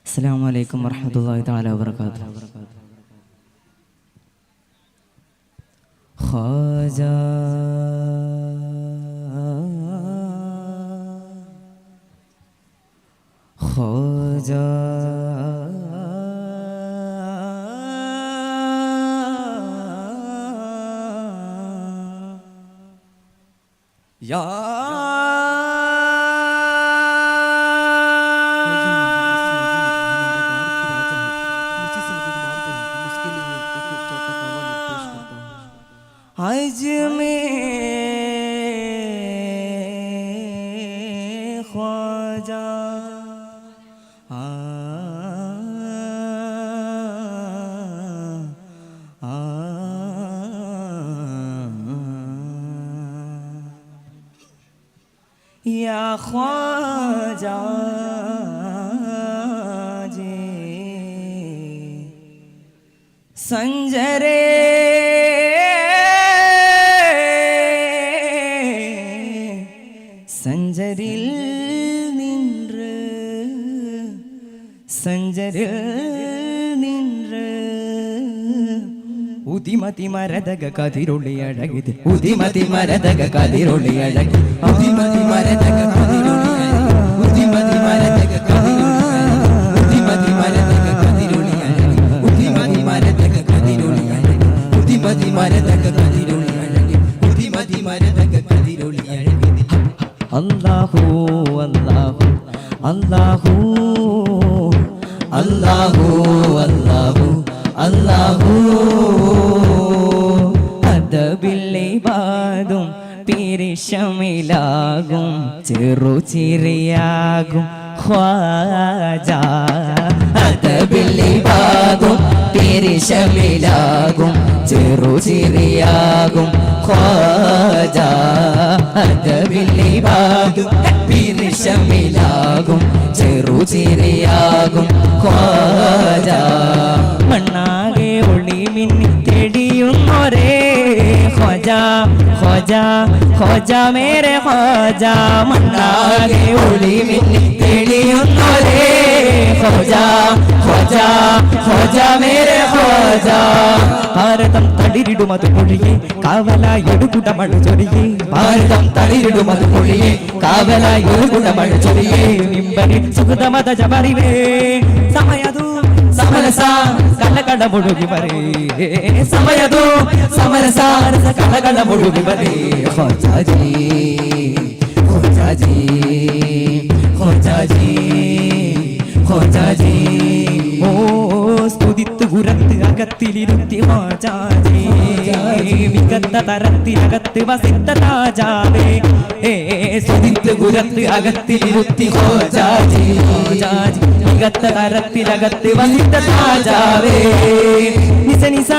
അസ്സലാമു അലൈക്കും വറഹ്മത്തുള്ളാഹി തആല വബറകാതുഹു. ഖാജാ ഖാജാ യാ आज में ख्वाजा या ख्वाजा जी संजरे സഞ്ചരിൽ നിன்று ഉദിമതി മരതക കതിരൊളി അഴകിത് ഉദിമതി മരതക കതിരൊളി അഴകി ഉദിമതി മരതക കതിരൊളി ഉദിമതി മരതക ഉദിമതി മരതക കതിരൊളി ഉദിമതി മരതക കതിരൊളി ഉദിമതി മരതക കതിരൊളി ഉദിമതി മരതക കതിരൊളി അല്ലാഹു അല്ലാഹു അല്ലാഹു അല്ലാഹു അല്ലാഹു അല്ലാഹു അദബിലിബാദും പിരിശമിലാകും ചെറുചിരിയാകും ഖ്വാജാ അദബിലിബാദും പിരിശമിലാകും ചെറുചിരിയാകും ഖ്വാജാ അദബിലിബാദും പിരിശമിലാകും ചെറുചിരിയാകും ഖ്വാജാ മണ്ണാകെ ഒളി മിന്നി തെളിയുന്നൊരേ ഖ്വാജാ ഖ്വാജാ ഖ്വാജാ മേരെ ഖ്വാജാ മണ്ണാകെ ഒളി മിന്നി തെളിയുന്നൊരേ ഖ്വാജാ ഖ്വാജാ ഖ്വാജാ മേരെ ഖ്വാജാ ഭാരതം തളിരിടുമത് പൊഴിയെ കാവലായി എടുകുട മഴ ചൊരിയേ ഭാരതം തളിരിടുമത് പൊഴിയെ കാവലായി എടുകുട മഴ ചൊരിയേ നിമ്പരി സുഗതമത ജബറിവേ സമയതു സമരസ കലകട മുഴുകി വരേ സമയതു സമരസ കലകട മുഴുകി വരേ ഖ്വാജാജി ഖ്വാജാജി ഖ്വാജാജി ഖ്വാജാജി ഓ സ്തുതിത്ത് ഉരത്ത് അകത്തിലിരുത്തി ഖ്വാജാജി മികത്ത തരത്തിനകത്ത് വസിത്ത താജാവേ സ്തുതിത്ത് ഉരത്ത് അകത്തിലിരുത്തി ഖ്വാജാജി ഖ്വാജാജി മികത്ത തരത്തിനകത്ത് വസിത്ത താജാവേ നിസ നിസ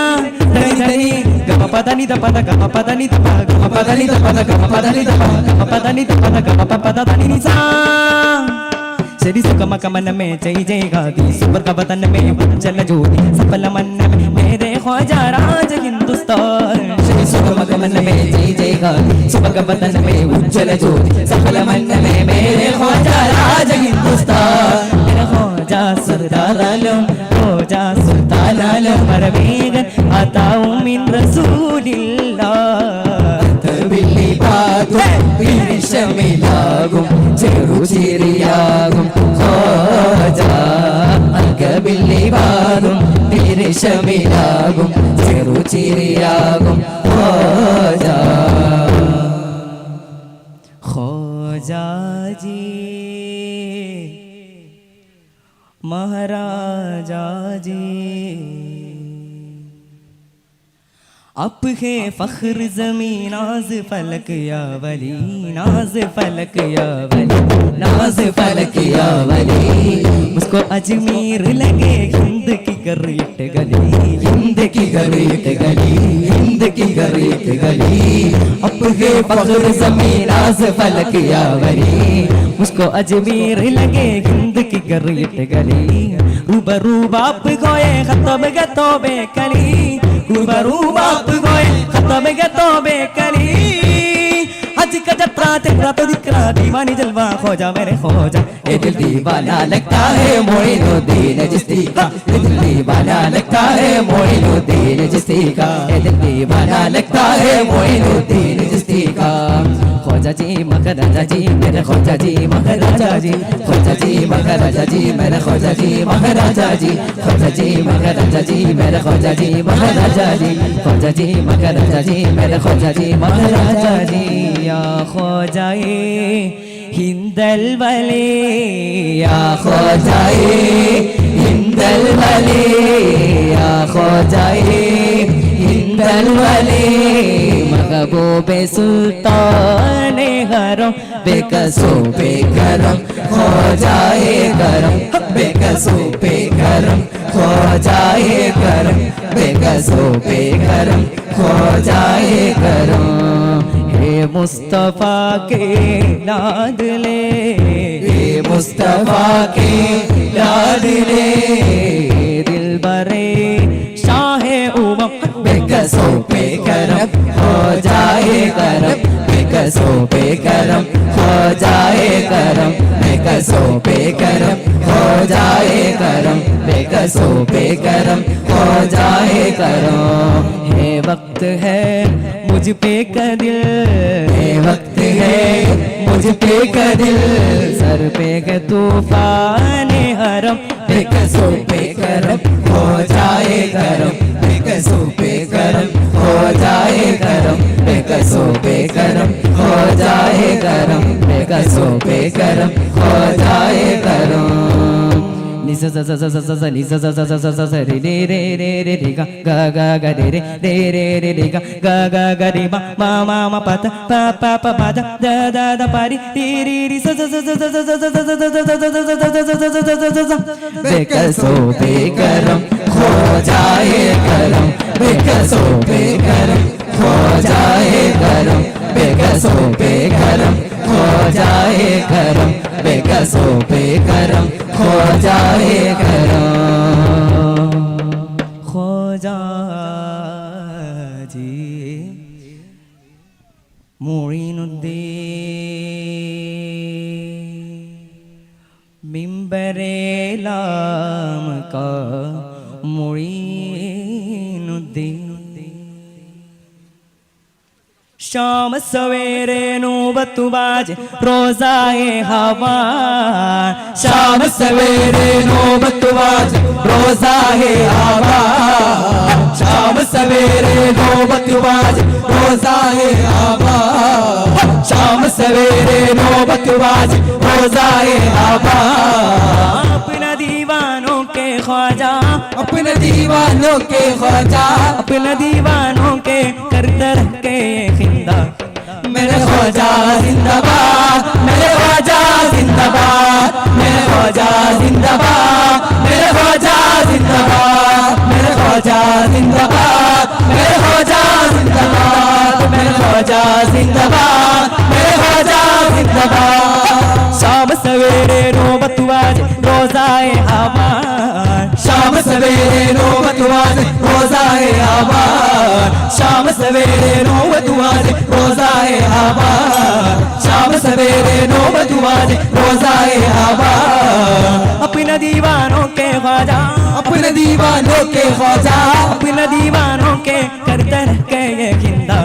ധനി ധനി ഗമ പദ നിധ പദ ഗമ പദ നിധ പദ ഗമ പദ നിധ പദ ഗമ പദ നിധ പദ ഗമ പദ നിധ പദ ഗമ പദ ധനി നിസ ശരി സുഖമകമന മേ ജയ് ജയ് ഗാദി സുബർ കബതൻ മേ ഉജ്ജല ജ്യോതി സഫല മൻ മേരെ ഖ്വാജാ രാജ ഹിന്ദുസ്ഥാൻ ശരി സുഖമകമന മേ ജയ് ജയ് ഗാദി സുബർ കബതൻ മേ ഉജ്ജല ജ്യോതി സഫല മൻ മേരെ ഖ്വാജാ രാജ ഹിന്ദുസ്ഥാൻ മേരെ ഖ്വാജാ സർദാറാലും ഖ്വാജാ സുൽത്താനാലും മരവേഗൻ അതാഉ മിൻ റസൂലില്ലാഹ് പിരിശമിലാകും ചെറുചിരിയാകും ഖ്വാജാ അൽകബിലിബാദും പിരിശമിലാകും ചെറുചിരിയാകും ഖ്വാജാ ഖ്വാജാജി മഹാരാജാജി आप है फख्र ज़मीन नाज फलक या वली नाज फलक या वली नाज फलक या वली उसको अजमीर लगे हिंद की गरीट गली हिंद की गरीट गली हिंद की गरीट गली आप है फख्र ज़मीन नाज फलक या वली उसको अजमीर लगे हिंद की गरीट गली रूबरू बाप गोए खतब गतोबे कली रूबरू बाप गोए खतब गतोबे कली आज का जतरा तेरा तो दिखरा दीवानी जलवा खोजा मेरे खोजा ये दिल दीवाना लगता है मोइनुद्दीन चिश्ती का ये दिल दीवाना लगता है मोइनुद्दीन चिश्ती का ये दिल दीवाना लगता है मोइनुद्दीन चिश्ती का खोजा जी महाराजा जी मेरे खोजा जी महाराजा जी खोजा जी महाराजा जी मेरे खोजा जी महाराजा जी खोजा जी महाराजा जी मेरे खोजा जी महाराजा जी खोजा जी महाराजा जी मेरे खोजा जी महाराजा जी या खोजाए हिंदल वाले या खोजाए हिंदल वाले या खोजाए हिंदल वाले महबूब सुल्तान हरम बेकसो बेकरम हो जाए गरम बेकसो बेकरम हो जाए गरम बेकसो बेकरम हो जाए गरम हे मुस्तफा के लाडले हे मुस्तफा के लाडले दिल बरे शाह उमम बेकसो बेकरम हो जाए गरम बेकसो बेकरम हो जाए गरम बेकसो बेकरम हो जाए गरम बेकसो बेकरम हो जाए गरम है वक्त है मुझ पे का दिल ये वक्त है मुझ पे का दिल सर पे का तूफान हरम बेकसो बेकरम हो जाए गरम बेकसो बेकरम हो जाए गरम बेकसो बेकरम हो जाए गरम बेकसो बेकरम हो जाए गरम निस स स स स स नि स स स स स स रे रे रे रे रे रे गा गा गा गा रे रे रे रे रे रे गा गा गा गा रे मा मा मा मा पा ता पा पा पा पा दा दा दा दा पा री री री री स स स स स स स स बेकसो बेकरम हो जाए गरम बेकसो बेकरम हो जाए गरम बेकसो बेकरम हो जाए गरम बेकसो बेकरम हो जाए गरम खोजा जी मोइनुद्दीन मिंबरे लाम का मोइनुद्दीन शाम सवेरे नौबत बाज रोजाए हवा शाम सवेरे नौबत बाज रोजाए हवा शाम सवेरे नौबत बाज रोजाए हवा शाम सवेरे नौबत बाज रोजाए हवा अपना दीवानों के ख्वाजा अपने दीवानों के ख्वाजा अपना दीवानों के करते रह के खिंदा मेरे ख्वाजा जिंदाबाद मेरे ख्वाजा जिंदाबाद मेरे ख्वाजा जिंदाबाद मेरे ख्वाजा जिंदाबाद मेरे ख्वाजा जिंदाबाद मेरे ख्वाजा जिंदाबाद मेरे ख्वाजा जिंदाबाद मेरे ख्वाजा जिंदाबाद शाम सवेरे नौबत बाज रोजाए हवा शाम सवेरे नौबत बाज रोजाए हवा शाम सवेरे नौबत बाज रोजाए हवा शाम सवेरे नौबत बाज रोजाए हवा अपने दीवानों के ख्वाजा अपने दीवानों के ख्वाजा अपने दीवानों के करते रह के ये खिंदा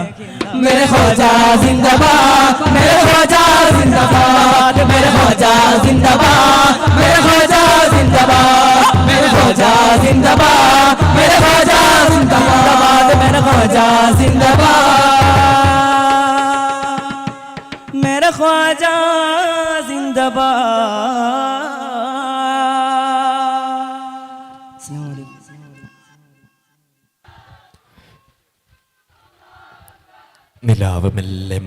मेरे ख्वाजा जिंदाबाद मेरे ख्वाजा जिंदाबाद मेरे ख्वाजा जिंदाबाद मेरे ख्वाजा जिंदाबाद मेरे ख्वाजा जिंदाबाद मेरे ख्वाजा जिंदाबाद मेरे ख्वाजा जिंदाबाद मेरा ख्वाजा जिंदाबाद നിലാവ് മെല്ലെ